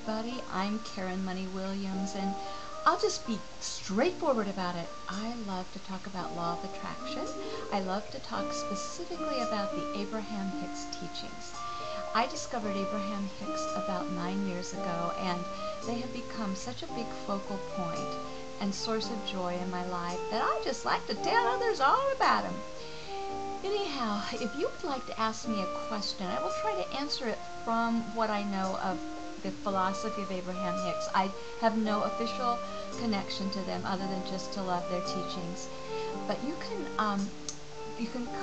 everybody. I'm Karen Money Williams, and I'll just be straightforward about it. I love to talk about law of attraction. I love to talk specifically about the Abraham-Hicks teachings. I discovered Abraham-Hicks about 9 years ago, and they have become such a big focal point and source of joy in my life that I just like to tell others all about them. Anyhow, if you would like to ask me a question, I will try to answer it from what I know of the philosophy of Abraham-Hicks. I have no official connection to them other than just to love their teachings. But you can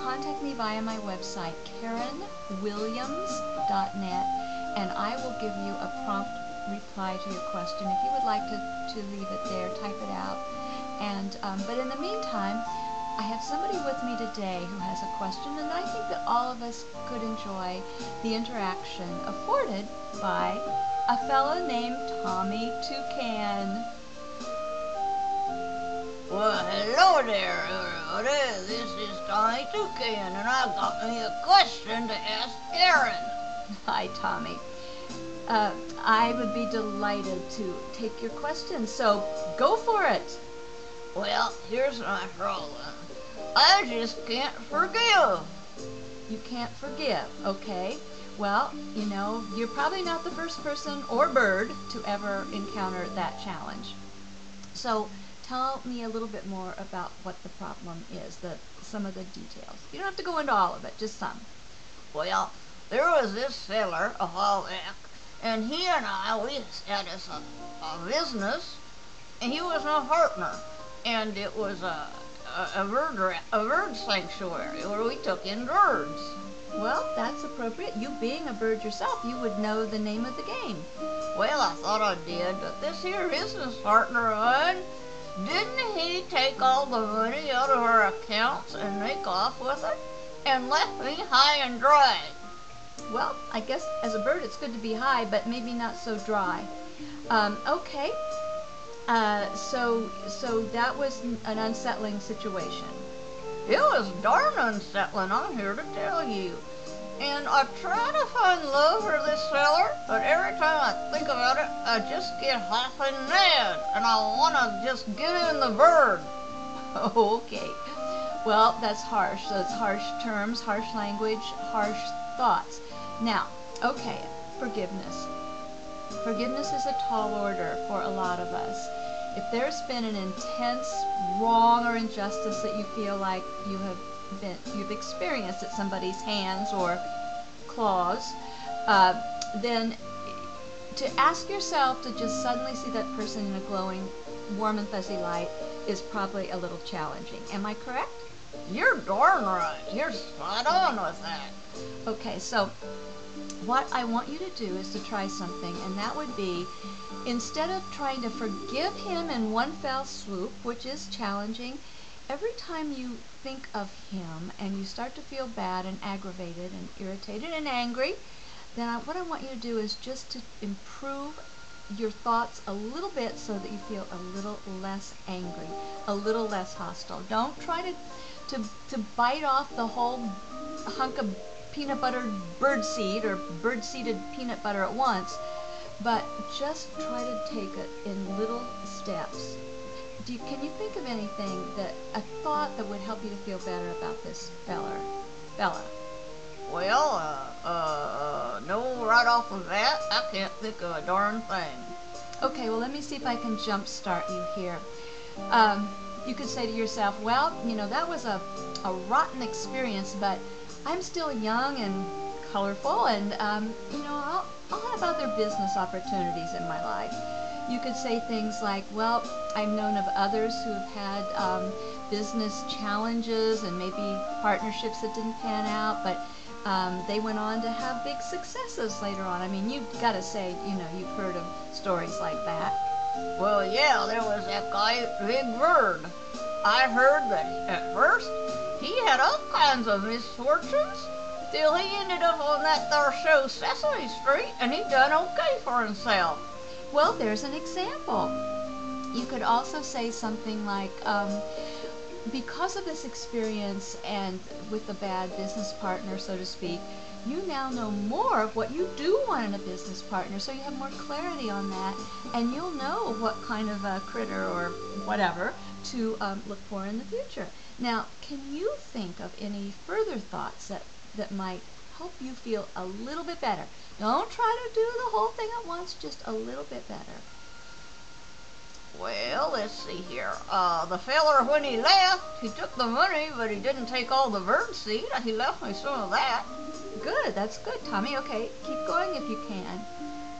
contact me via my website, KarenWilliams.net, and I will give you a prompt reply to your question. If you would like to leave it there, type it out. And but in the meantime, I have somebody with me today who has a question, and I think that all of us could enjoy the interaction afforded by a fellow named Tommy Toucan. Well, hello there, everybody. This is Tommy Toucan, and I've got me a question to ask Karen. Hi, Tommy. I would be delighted to take your question, so go for it. Well, here's my problem. I just can't forgive. You can't forgive, okay? Well, you know, you're probably not the first person or bird to ever encounter that challenge. So tell me a little bit more about what the problem is, some of the details. You don't have to go into all of it, just some. Well, there was this fella a while back, and he and I, we had us a business, and he was my partner, and it was a bird sanctuary where we took in birds. Well, that's appropriate. You being a bird yourself, you would know the name of the game. Well, I thought I did, but this here business partner of mine, didn't he take all the money out of our accounts and make off with it and left me high and dry? Well, I guess as a bird it's good to be high, but maybe not so dry. Okay. So that was an unsettling situation. It was darn unsettling, I'm here to tell you. And I try to find love for this feller, but every time I think about it, I just get hot and mad, and I want to just give him the bird. Okay. Well, that's harsh. So it's harsh terms, harsh language, harsh thoughts. Now, okay, forgiveness. Forgiveness is a tall order for a lot of us. If there's been an intense wrong or injustice that you feel like you've experienced at somebody's hands or claws, then to ask yourself to just suddenly see that person in a glowing, warm and fuzzy light is probably a little challenging. Am I correct? You're darn right. You're spot on with that. Okay, so what I want you to do is to try something, and that would be, instead of trying to forgive him in one fell swoop, which is challenging, every time you think of him and you start to feel bad and aggravated and irritated and angry, then what I want you to do is just to improve your thoughts a little bit so that you feel a little less angry, a little less hostile. Don't try to bite off the whole hunk of peanut buttered birdseed or bird-seeded peanut butter at once, but just try to take it in little steps. Can you think of anything, a thought that would help you to feel better about this fella? Well, no, right off the bat, I can't think of a darn thing. Okay, well, let me see if I can jumpstart you here. You could say to yourself, well, you know, that was a rotten experience, but I'm still young and colorful, and you know, I'll have other business opportunities in my life. You could say things like, well, I've known of others who have had business challenges and maybe partnerships that didn't pan out, but they went on to have big successes later on. I mean, you've got to say, you know, you've heard of stories like that. Well, yeah, there was that guy, Big Bird. I heard that at first he had all kinds of misfortunes till he ended up on that there show Sesame Street, and he done okay for himself. Well, there's an example. You could also say something like, because of this experience and with the bad business partner, so to speak, you now know more of what you do want in a business partner, so you have more clarity on that, and you'll know what kind of a critter or whatever to look for in the future. Now, can you think of any further thoughts that might help you feel a little bit better? Don't try to do the whole thing at once, just a little bit better. Well, let's see here. The feller, when he left, he took the money, but he didn't take all the birdseed. He left me some of that. Good, that's good, Tommy. Okay, keep going if you can.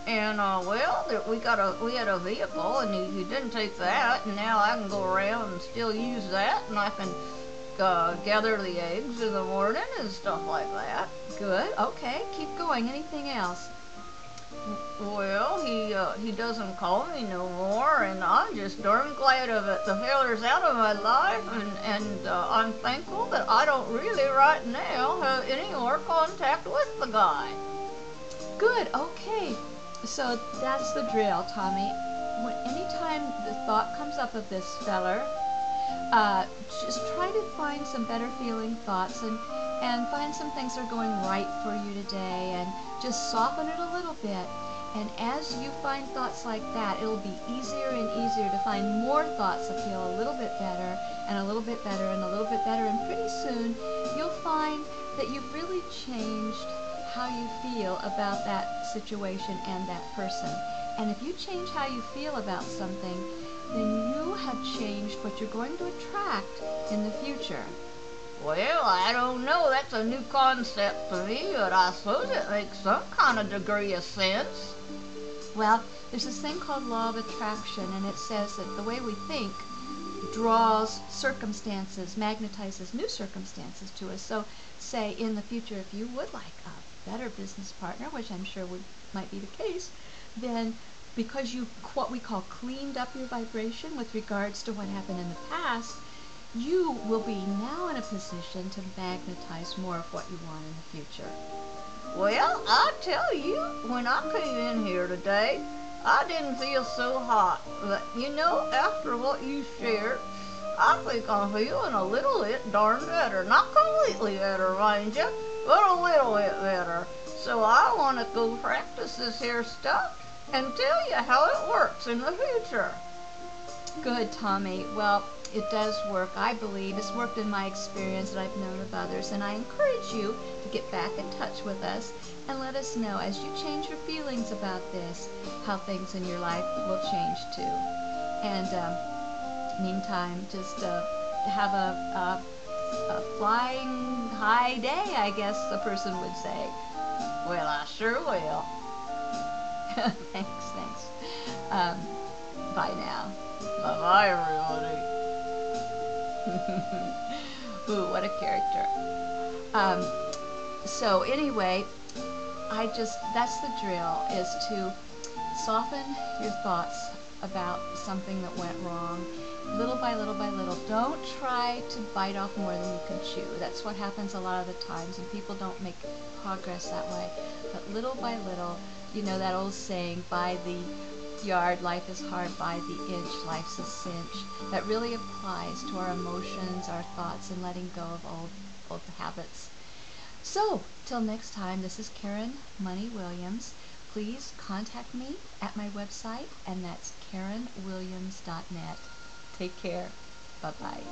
And, well, we had a vehicle, and he didn't take that, and now I can go around and still use that, and I can gather the eggs in the morning and stuff like that. Good, okay, keep going. Anything else? Well, he doesn't call me no more, and I'm just darn glad of it. The feller's out of my life, and I'm thankful that I don't really right now have any more contact with the guy. Good, okay. So that's the drill, Tommy. Anytime the thought comes up of this feller, just try to find some better feeling thoughts and find some things that are going right for you today, and just soften it a little bit. And as you find thoughts like that, it'll be easier and easier to find more thoughts that feel a little bit better, and a little bit better, and a little bit better. And pretty soon, you'll find that you've really changed how you feel about that situation and that person. And if you change how you feel about something, then you have changed what you're going to attract in the future. Well, I don't know. That's a new concept to me, but I suppose it makes some kind of degree of sense. Well, there's this thing called law of attraction, and it says that the way we think draws circumstances, magnetizes new circumstances to us. So, say in the future, if you would like a better business partner, which I'm sure might be the case, then because you, what we call, cleaned up your vibration with regards to what happened in the past, you will be now in a position to magnetize more of what you want in the future. Well, I tell you, when I came in here today, I didn't feel so hot. But, you know, after what you shared, I think I'm feeling a little bit darn better. Not completely better, mind you, but a little bit better. So I want to go practice this here stuff and tell you how it works in the future. Good, Tommy. Well, it does work, I believe. It's worked in my experience that I've known of others, and I encourage you to get back in touch with us and let us know, as you change your feelings about this, how things in your life will change too. And meantime, just have a flying high day, I guess the person would say. Well, I sure will. Thanks. Bye now. Bye-bye, everybody. Ooh, what a character. So anyway, that's the drill, is to soften your thoughts about something that went wrong, little by little by little. Don't try to bite off more than you can chew. That's what happens a lot of the times, and people don't make progress that way. But little by little, you know that old saying, by the yard life is hard, by the inch life's a cinch. That really applies to our emotions, our thoughts, and letting go of old habits. So, till next time, this is Karen Money Williams. Please contact me at my website, and that's KarenWilliams.net. Take care. Bye-bye.